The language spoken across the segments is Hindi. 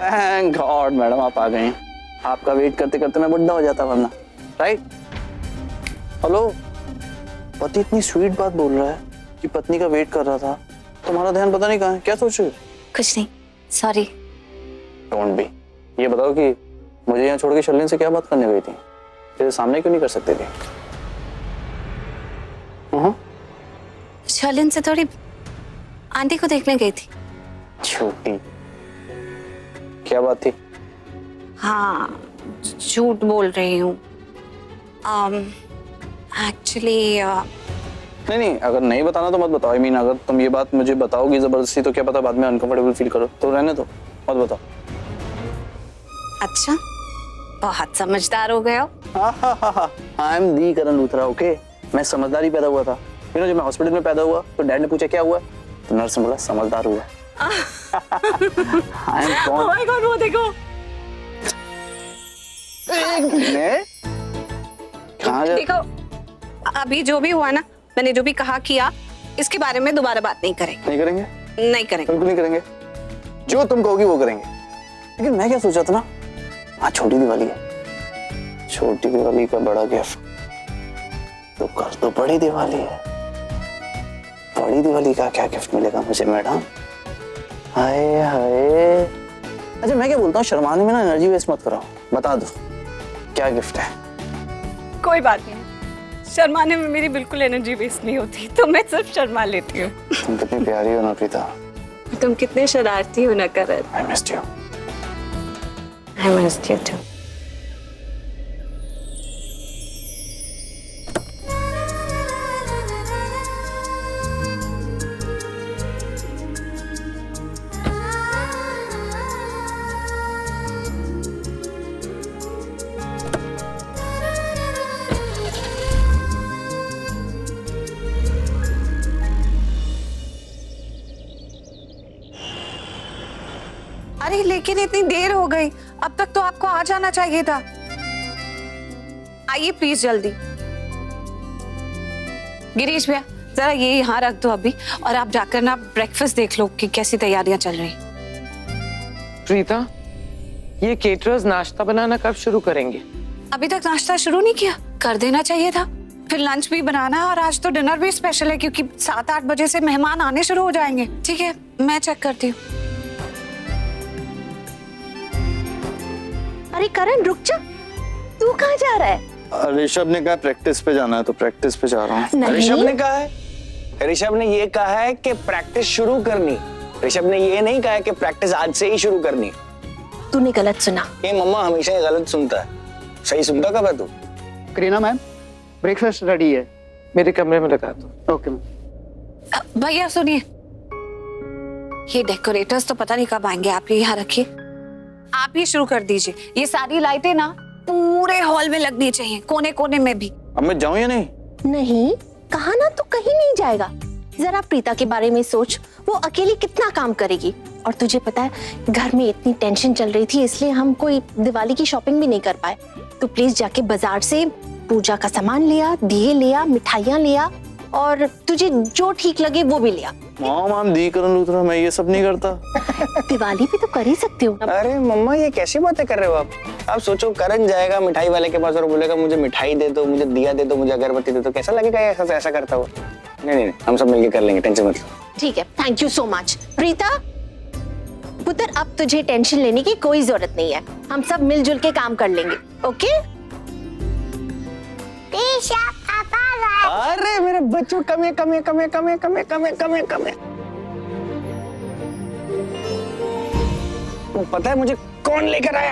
थैंक गॉड मैडम आप आ गए हैं। आपका वेट करते करते मैं बुढ़ा हो जाता वरना, राइट? हेलो, पति इतनी स्वीट बात बोल रहा है कि पत्नी का वेट कर रहा था, तुम्हारा ध्यान पता नहीं कहाँ है, क्या सोच रहे हो? कुछ नहीं, सॉरी। Don't be. ये बताओ कि मुझे यहाँ छोड़ के शर्लिन से क्या बात करने गई थी? तेरे सामने क्यों नहीं कर सकते थे? शर्लिन से थोड़ी आंटी को देखने गई थी। छोटी, क्या बात थी? हाँ, झूठ बोल रही हूँ। एक्चुअली नहीं, अगर नहीं बताना तो मत बताओ। आई मीन अगर तुम ये बात मुझे बताओगी जबरदस्ती तो क्या पता बाद में अनकंफर्टेबल फील करो, तो रहने दो, मत बताओ। अच्छा, बहुत समझदार हो गए हो। I am the Karan Luthra, okay? मैं समझदारी पैदा हुआ था। जब मैं हॉस्पिटल में पैदा हुआ तो डैड ने पूछा क्या हुआ, तो नर्स ने बोला समझदार हुआ। आई एम कौन? ओह माय गॉड, वो देखो। कहाँ जा? देखो, अभी जो भी हुआ ना, मैंने जो भी कहा किया, इसके बारे में दोबारा बात नहीं करेंगे। नहीं करेंगे? नहीं करेंगे, बिल्कुल नहीं करेंगे। जो तुम कहोगी वो करेंगे। लेकिन मैं क्या सोचा था ना, आज छोटी दिवाली है, छोटी दिवाली का बड़ा गिफ्ट, तो कल तो बड़ी दिवाली है। बड़ी दिवाली का क्या गिफ्ट मिलेगा मुझे मैडम? हाय हाय। अच्छा मैं क्या बोलता हूँ, शर्माने में ना एनर्जी वेस्ट मत कराओ, बता दो क्या गिफ्ट है? कोई बात नहीं, शर्माने में मेरी बिल्कुल एनर्जी वेस्ट नहीं होती, तो मैं सिर्फ शर्मा लेती हूँ। तुम कितनी प्यारी हो ना प्रीता। तुम कितने शरारती हो ना Karan. I missed you. I missed you too. अरे लेकिन इतनी देर हो गई, अब तक तो आपको आ जाना चाहिए था। आइए प्लीज जल्दी। गिरीश भैया जरा ये यहाँ रख दो अभी, और आप जाकर ना ब्रेकफास्ट देख लो कि कैसी तैयारियां चल रही। प्रीता, ये केटरर्स नाश्ता बनाना कब शुरू करेंगे? अभी तक नाश्ता शुरू नहीं किया, कर देना चाहिए था। फिर लंच भी बनाना है, और आज तो डिनर भी स्पेशल है क्योंकि 7-8 बजे से मेहमान आने शुरू हो जाएंगे। ठीक है, मैं चेक करती हूँ। अरे करण रुक जा, तू कहाँ जा रहा है? ऋषभ ने कहा प्रैक्टिस पे जाना है तो प्रैक्टिस पे जा रहा हूँ। ऋषभ ने कहा है, ऋषभ ने ये कहा है कि प्रैक्टिस शुरू करनी। ऋषभ ने ये नहीं कहा है कि प्रैक्टिस आज से ही शुरू करनी। तूने गलत सुना। ये मम्मा हमेशा ही गलत सुनता है, सही सुनता कब है तू? करीना मैम, ब्रेकफास्ट रेडी है, मेरे कमरे में लगा दो। Okay ma'am. भैया सुनिए, ये डेकोरेटर्स तो पता नहीं कब आएंगे, आप ये यहाँ रखिए। आप ही शुरू कर दीजिए। ये सारी लाइटें ना पूरे हॉल में लगनी चाहिए, कोने कोने में भी। अब मैं जाऊँ या नहीं? नहीं, कहा ना तू कहीं नहीं जाएगा। जरा प्रीता के बारे में सोच, वो अकेली कितना काम करेगी। और तुझे पता है घर में इतनी टेंशन चल रही थी, इसलिए हम कोई दिवाली की शॉपिंग भी नहीं कर पाए। तो प्लीज जाके बाजार से पूजा का सामान लिया, दिए लिया, मिठाइयाँ लिया, और तुझे जो ठीक लगे वो भी लिया। मॉम दी करण लूथरा, मैं ये सब नहीं करता। दिवाली भी तो कर ही सकते हो। अरे मम्मा ये कैसी बातें कर रहे हो आप? आप सोचो करण जाएगा मिठाई वाले के पास और बोलेगा मुझे मिठाई दे दो, मुझे दिया दे दो, मुझे अगरबत्ती दे दो, कैसा लगेगा ऐसा करता हुआ? नहीं, हम सब मिलके कर लेंगे, टेंशन मत लो। ठीक है, thank you so much. Preeta पुत्र, अब तुझे टेंशन लेने की कोई जरूरत नहीं है, हम सब मिलजुल के काम कर लेंगे। ओके? अरे मेरे बच्चों, कमे। पता है मुझे कौन लेकर आया?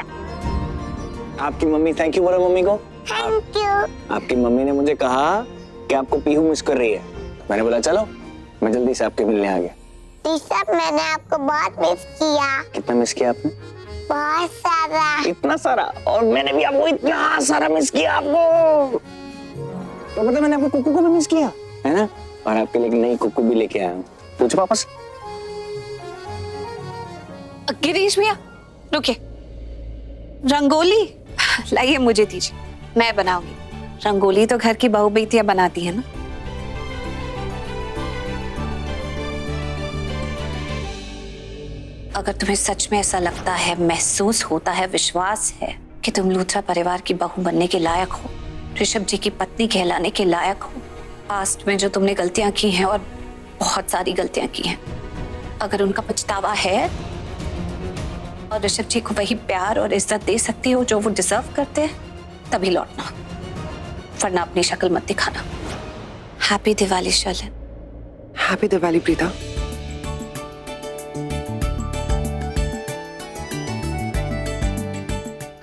आपकी मम्मी। थैंक यू बोलो मम्मी को। Thank you. आपकी मम्मी ने मुझे कहा कि आपको पीहू मिस कर रही है। मैंने बोला चलो मैं जल्दी से आपके मिलने आ गया। ऋषभ, मैंने आपको बहुत मिस किया। कितना मिस किया आपने? बहुत सारा। इतना सारा? और मैंने भी आपको इतना सारा मिस किया आपको। तो पता मैंने आपको कुक्कू को भी मिस किया है ना, और आपके लिए नई कुक्कू भी लेके आया हूँ। पूछो पापा से। गिरीश भैया रुकिए, रंगोली लाइए मुझे दीजिए, मैं बनाऊंगी। रंगोली तो घर की बहू बेटियां बनाती है ना। अगर तुम्हें सच में ऐसा लगता है, महसूस होता है, विश्वास है कि तुम लूथरा परिवार की बहू बनने के लायक हो, ऋषभ जी की पत्नी कहलाने के लायक हो, पास्ट में जो तुमने गलतियां की हैं और बहुत सारी गलतियां की हैं, अगर उनका पछतावा है और ऋषभ जी को वही प्यार और इज्जत दे सकती हो जो वो डिजर्व करते हैं, तभी लौटना, वरना अपनी शक्ल मत दिखाना। Happy Diwali Sherlyn. Happy Diwali Preeta.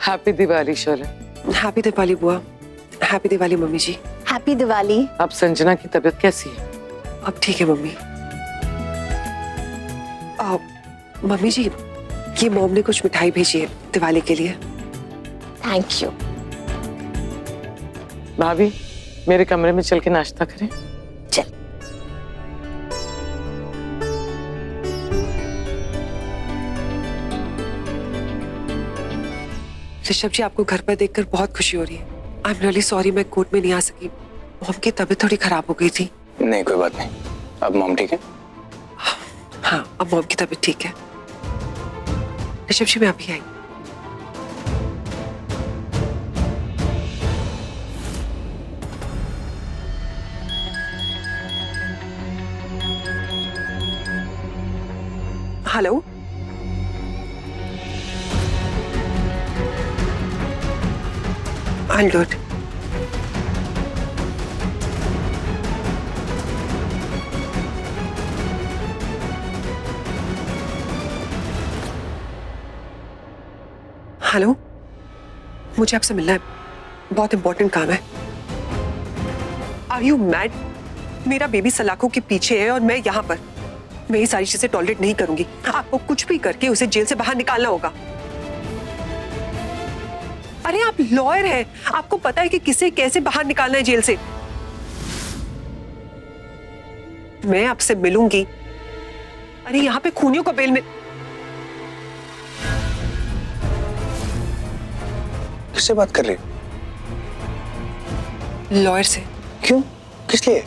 Happy Diwali Sherlyn. Happy Diwali बुआ। Happy Diwali mummy ji. Happy Diwali. अब संजना की तबीयत कैसी है? अब ठीक है मम्मी। मम्मी जी, ये मॉम ने कुछ मिठाई भेजी है दिवाली के लिए। Thank you. भाभी, मेरे कमरे में चल के नाश्ता करें। चल। ऋषभ जी, आपको घर पर देखकर बहुत खुशी हो रही है। आई एम रियली सॉरी, मैं कोर्ट में नहीं आ सकी। मॉम की तबीयत थोड़ी खराब हो गई थी। नहीं कोई बात नहीं, अब मॉम ठीक है? हाँ, अब मॉम की तबीयत ठीक है। ऋषभ जी, मैं अभी आई। Hello, I'll do it. Hello, मुझे आपसे मिलना है, बहुत इंपॉर्टेंट काम है। Are you mad? मेरा बेबी सलाखों के पीछे है और मैं यहाँ पर। मैं ये सारी चीजें टॉलरेट नहीं करूंगी। आपको कुछ भी करके उसे जेल से बाहर निकालना होगा। अरे आप लॉयर हैं, आपको पता है कि किसे कैसे बाहर निकालना है जेल से। मैं आपसे मिलूंगी। अरे यहाँ पे खूनियों का बेल में। किससे बात कर रही हो? लॉयर से। क्यों? किस लिए?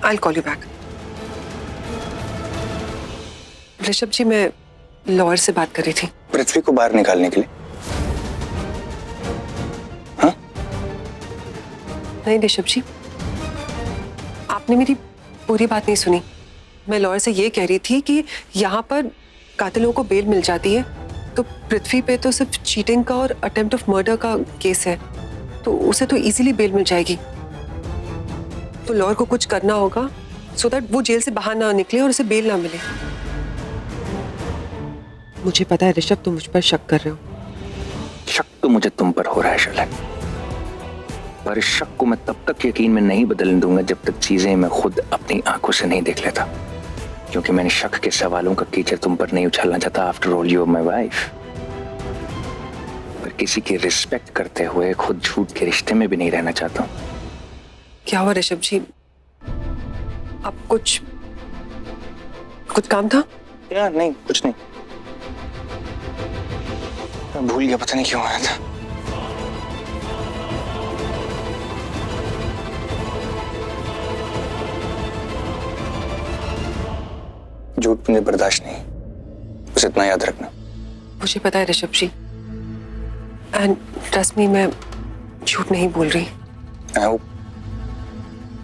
I'll call you back. Rishabh ji, मैं लॉयर से बात कर रही थी। पृथ्वी को बाहर निकालने के लिए? हाँ? नहीं ऋषभ जी, आपने मेरी पूरी बात नहीं सुनी। मैं लॉयर से ये कह रही थी कि यहाँ पर कातिलों को बेल मिल जाती है, तो पृथ्वी पे तो सिर्फ चीटिंग का और अटेम्प्ट ऑफ मर्डर का केस है, तो उसे तो इजीली बेल मिल जाएगी। तो लॉयर को कुछ करना होगा सो दैट वो जेल से बाहर ना निकले और उसे बेल ना मिले। मुझे पता है ऋषभ, तुम मुझ पर शक कर रहे हो। शक तो मुझे तुम पर हो रहा है शर्लिन, पर इस शक को मैं तब तक यकीन में नहीं बदलने दूंगा जब तक चीजें मैं खुद अपनी आंखों से नहीं देख लेता। क्योंकि मैंने शक के सवालों का कीचड़ तुम पर नहीं उछालना चाहता। After all you are my wife. पर किसी की रिस्पेक्ट करते हुए खुद झूठ के रिश्ते में भी नहीं रहना चाहता हूं। क्या हुआ ऋषभ जी? अब कुछ काम था? यार नहीं, कुछ नहीं। मैं भूल गया, पता नहीं क्यों आया था। झूठ मुझे बर्दाश्त नहीं, बस इतना याद रखना। मुझे पता है ऋषभ जी, एंड ट्रस्ट मी, मैं झूठ नहीं बोल रही। आई होप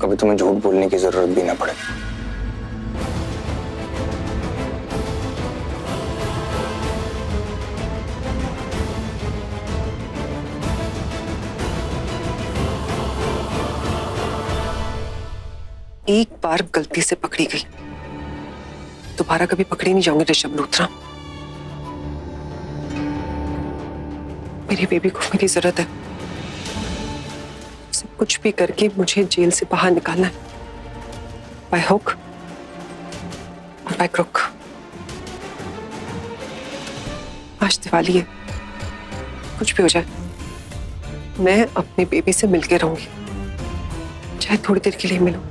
कभी तुम्हें झूठ बोलने की जरूरत भी ना पड़े। एक बार गलती से पकड़ी गई, दोबारा कभी पकड़ी नहीं जाऊंगी ऋषभ लूथरा। मेरी बेबी को मेरी जरूरत है। उसे कुछ भी करके मुझे जेल से बाहर निकालना है, बाय हुक और बाय क्रुक। आज दिवाली है, कुछ भी हो जाए मैं अपनी बेबी से मिलके रहूंगी, चाहे थोड़ी देर के लिए मिलूं।